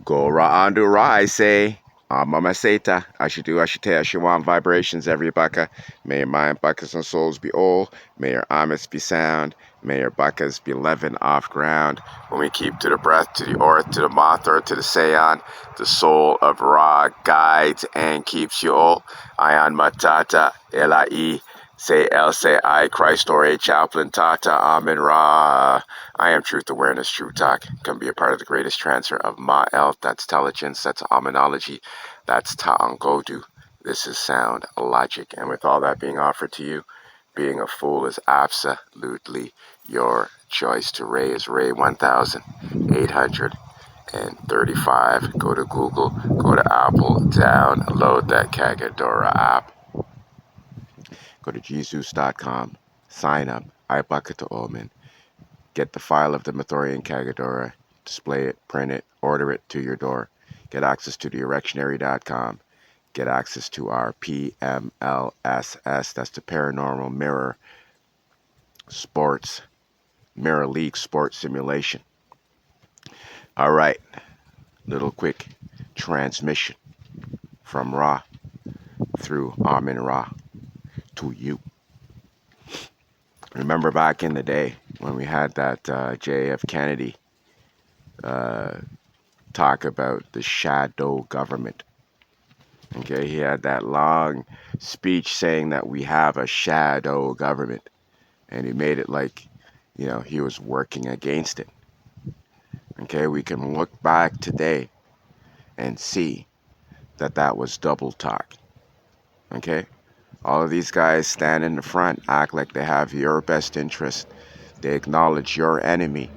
Go ra on do ra, I say. Mama Seta, Ashite, Ashiwan vibrations, every baka. May your mind, buckets, and souls be all. May your amis be sound. May your buckets be leaven off ground. When we keep to the breath, to the earth, to the moth, or to the seon, the soul of Ra guides and keeps you all. Ayan Matata, Elai. Say El, say I, Christ or a chaplain, Tata, Amen Ra. I am truth awareness, true talk. Can be a part of the greatest transfer of Ma'el. That's intelligence, that's Aminology, that's Ta'angodu. This is sound logic. And with all that being offered to you, being a fool is absolutely your choice. To Ray is Ray 1835. Go to Google, go to Apple, download that Kagadora app. Go to Jesus.com, sign up, Ibaka Omen, get the file of the Mathorian Kagadora, display it, print it, order it to your door, get access to the erectionary.com, get access to our PMLSS, that's the Paranormal Mirror Sports, Mirror League Sports Simulation. All right, little quick transmission from Ra through Amin Ra to you. Remember back in the day when we had that J.F. Kennedy talk about the shadow government. Okay, he had that long speech saying that we have a shadow government, and he made it like, he was working against it. Okay, we can look back today and see that that was double talk. Okay, all of these guys stand in the front, act like they have your best interest. They acknowledge your enemy,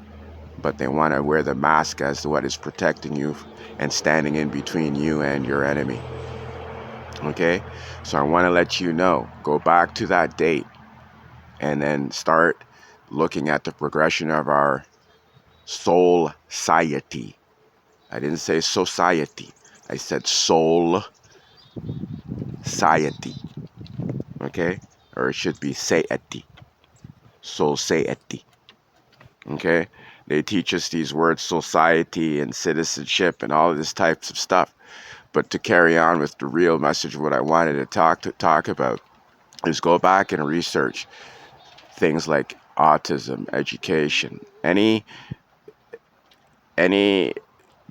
but they want to wear the mask as to what is protecting you and standing in between you and your enemy. Okay, so I want to let you know, go back to that date and then start looking at the progression of our soul society. I didn't say society, I said soul society. Okay, or it should be satiety, soul satiety. Okay, they teach us these words, society and citizenship and all of this types of stuff. But to carry on with the real message, what I wanted to talk about is go back and research things like autism, education, any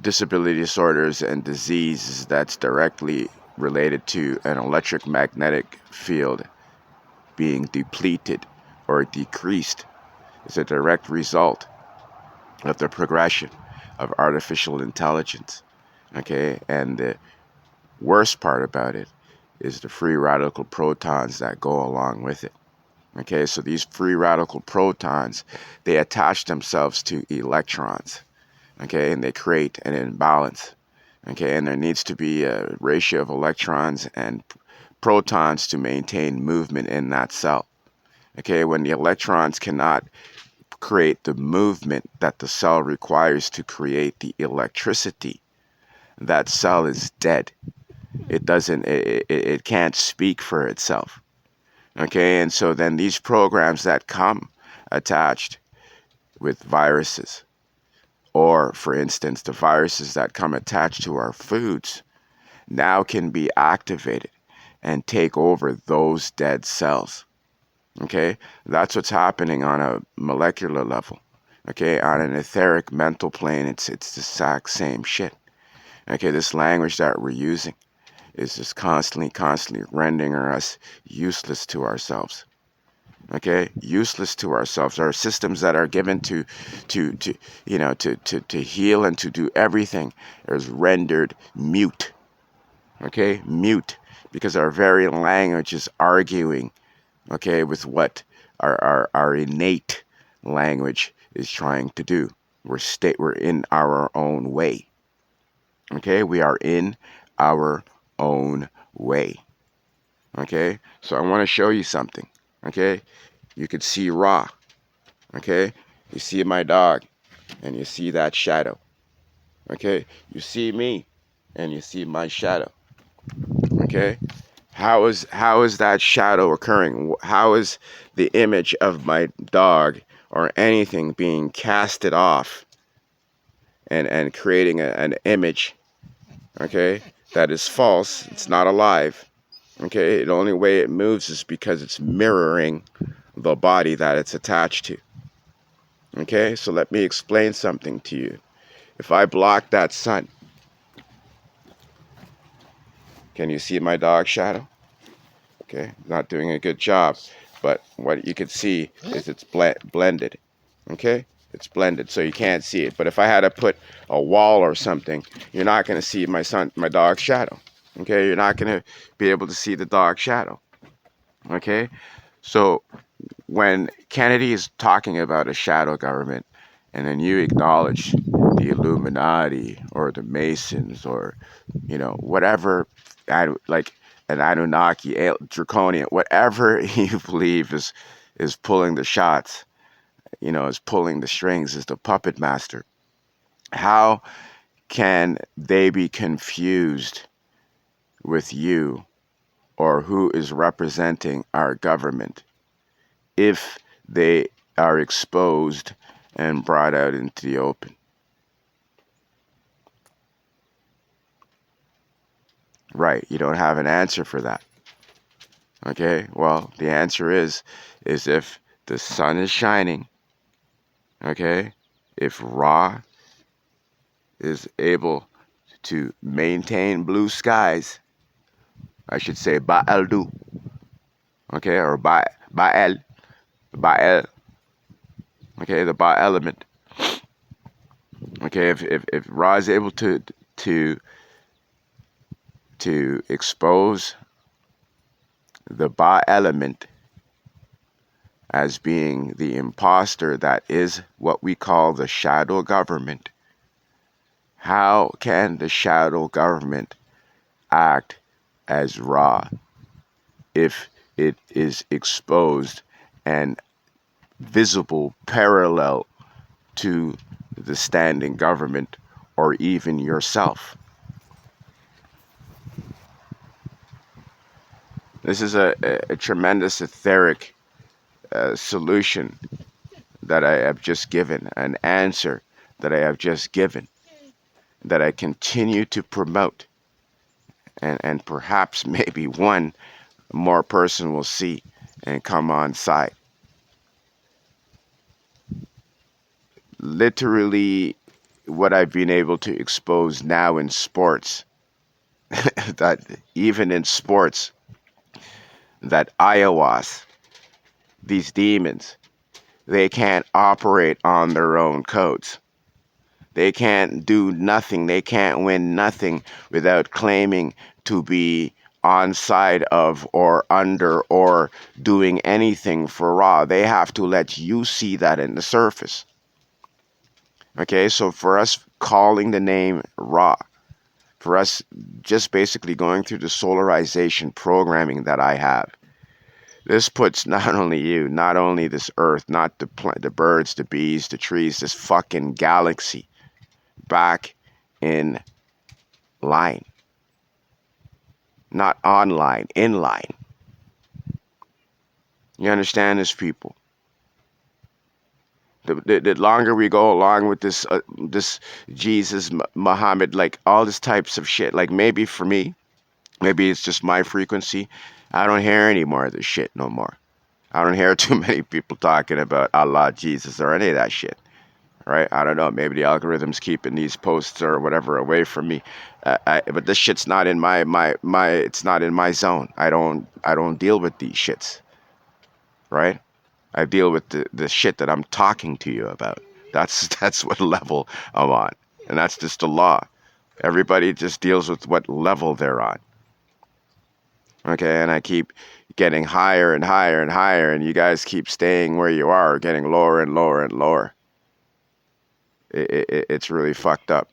disability disorders and diseases that's directly related to an electromagnetic field being depleted or decreased is a direct result of the progression of artificial intelligence. Okay, and the worst part about it is the free radical protons that go along with it. Okay, so these free radical protons, they attach themselves to electrons. Okay, and they create an imbalance. Okay, and there needs to be a ratio of electrons and protons to maintain movement in that cell. Okay, when the electrons cannot create the movement that the cell requires to create the electricity, that cell is dead. It can't speak for itself. Okay, and so then these programs that come attached with viruses, or for instance, the viruses that come attached to our foods, now can be activated and take over those dead cells. Okay, that's what's happening on a molecular level. Okay, on an etheric mental plane, it's the exact same shit. Okay, this language that we're using is just constantly rendering us useless to ourselves. Okay, useless to ourselves. Our systems that are given to heal and to do everything is rendered mute. Okay, mute, because our very language is arguing, okay, with what our innate language is trying to do. We're in our own way. Okay, we are in our own way. Okay, so I want to show you something. Okay, you could see Ra. Okay, you see my dog, and you see that shadow. Okay, you see me, and you see my shadow. Okay, how is that shadow occurring? How is the image of my dog or anything being casted off and creating an image, okay, that is false. It's not alive. Okay, the only way it moves is because it's mirroring the body that it's attached to. Okay, so let me explain something to you. If I block that sun, can you see my dog shadow? Okay, not doing a good job, but what you can see is it's blended. Okay, it's blended, so you can't see it. But if I had to put a wall or something, you're not going to see my dog's shadow. Okay, you're not going to be able to see the dog shadow. Okay, so when Kennedy is talking about a shadow government, and then you acknowledge the Illuminati or the Masons or, whatever, like an Anunnaki, Draconian, whatever you believe is pulling the shots, is pulling the strings, is the puppet master. How can they be confused with you or who is representing our government if they are exposed and brought out into the open? Right, you don't have an answer for that. Okay, well, the answer is if the sun is shining, okay, if Ra is able to maintain blue skies, I should say Ba'al-Du, okay, or Ba'el, okay, the Ba element. Okay, if Ra is able to expose the Ba element as being the imposter that is what we call the shadow government, how can the shadow government act as Ra if it is exposed and visible parallel to the standing government or even yourself? This is a tremendous etheric solution that I have just given, an answer that I have just given, that I continue to promote, and perhaps maybe one more person will see and come on side. Literally, what I've been able to expose now in sports, that even in sports, that Iowas, these demons, they can't operate on their own codes. They can't do nothing. They can't win nothing without claiming to be on side of or under or doing anything for Ra. They have to let you see that in the surface. Okay, so for us calling the name Ra, for us just basically going through the solarization programming that I have, this puts not only you, not only this earth, not the birds, the bees, the trees, this fucking galaxy back in line. Not online, in line. You understand this, people? The longer we go along with this Jesus, Muhammad, like all this types of shit, like maybe for me, maybe it's just my frequency. I don't hear any more of this shit no more. I don't hear too many people talking about Allah, Jesus, or any of that shit. Right? I don't know. Maybe the algorithm's keeping these posts or whatever away from me. But this shit's not in my. It's not in my zone. I don't deal with these shits. Right? I deal with the shit that I'm talking to you about. That's what level I'm on, and that's just the law. Everybody just deals with what level they're on. Okay, and I keep getting higher and higher and higher, and you guys keep staying where you are, getting lower and lower and lower. It's really fucked up.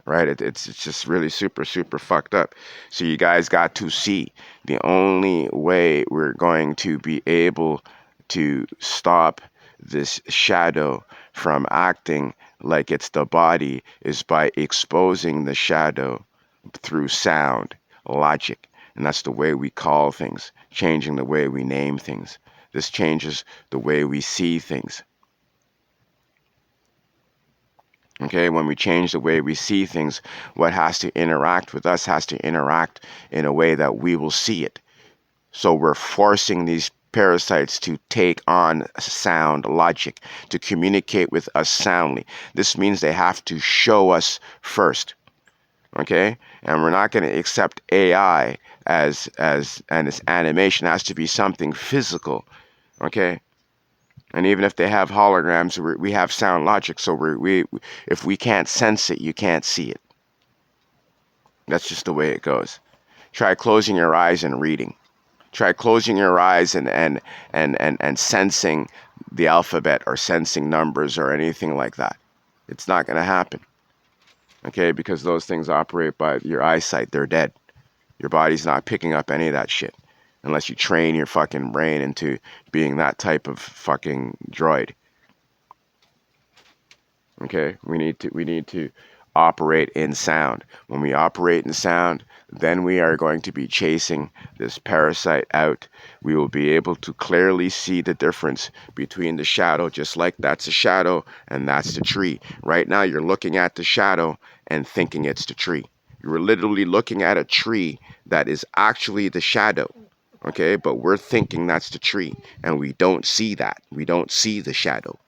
Right? It's just really super, super fucked up. So you guys got to see the only way we're going to be able to stop this shadow from acting like it's the body is by exposing the shadow through sound, logic. And that's the way we call things, changing the way we name things. This changes the way we see things. Okay, when we change the way we see things, what has to interact with us has to interact in a way that we will see it. So we're forcing these parasites to take on sound logic, to communicate with us soundly. This means they have to show us first. Okay? And we're not going to accept AI and this animation has to be something physical. Okay? And even if they have holograms, we have sound logic. So if we can't sense it, you can't see it. That's just the way it goes. Try closing your eyes and reading. Try closing your eyes and sensing the alphabet or sensing numbers or anything like that. It's not going to happen. Okay, because those things operate by your eyesight. They're dead. Your body's not picking up any of that shit unless you train your fucking brain into being that type of fucking droid. Okay, we need to operate in sound. When we operate in sound, then we are going to be chasing this parasite out. We will be able to clearly see the difference between the shadow, just like that's a shadow and that's the tree. Right now you're looking at the shadow and thinking it's the tree. You're literally looking at a tree that is actually the shadow. Okay, but we're thinking that's the tree and we don't see that. We don't see the shadow.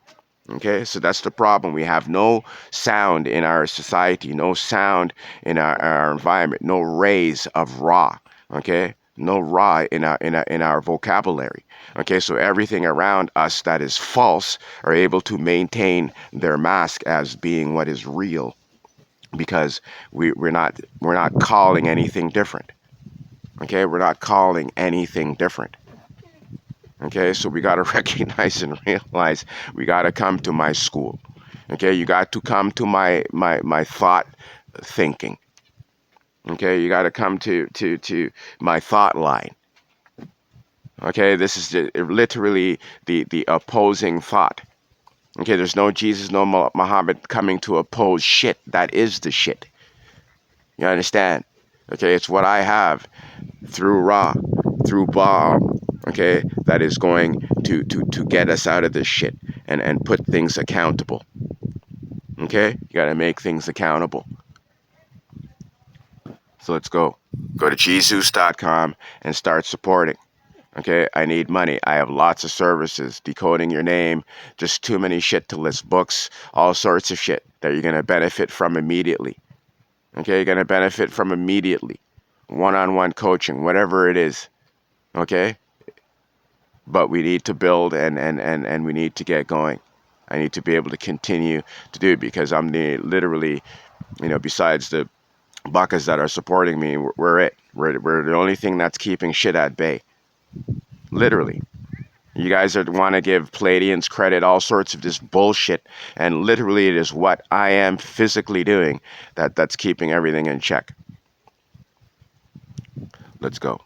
Okay, so that's the problem. We have no sound in our society, no sound in our environment, no rays of raw. Okay, no raw in our vocabulary. Okay, so everything around us that is false are able to maintain their mask as being what is real, because we're not calling anything different. Okay, we're not calling anything different. Okay, so we got to recognize and realize we got to come to my school. Okay, you got to come to my thought thinking. Okay, you got to come to my thought line. Okay, this is literally the opposing thought. Okay, there's no Jesus, no Muhammad coming to oppose shit. That is the shit. You understand? Okay, it's what I have through Ra, through Baal, okay, that is going to get us out of this shit and put things accountable. Okay? You got to make things accountable. So let's go. Go to Jesus.com and start supporting. Okay? I need money. I have lots of services. Decoding your name, just too many shit to list. Books, all sorts of shit that you're going to benefit from immediately. Okay? You're going to benefit from immediately. One-on-one coaching, whatever it is. Okay? But we need to build and we need to get going. I need to be able to continue to do it because I'm literally, besides the buckers that are supporting me, we're it. We're the only thing that's keeping shit at bay. Literally. You guys want to give Pleiadians credit, all sorts of this bullshit, and literally it is what I am physically doing that's keeping everything in check. Let's go.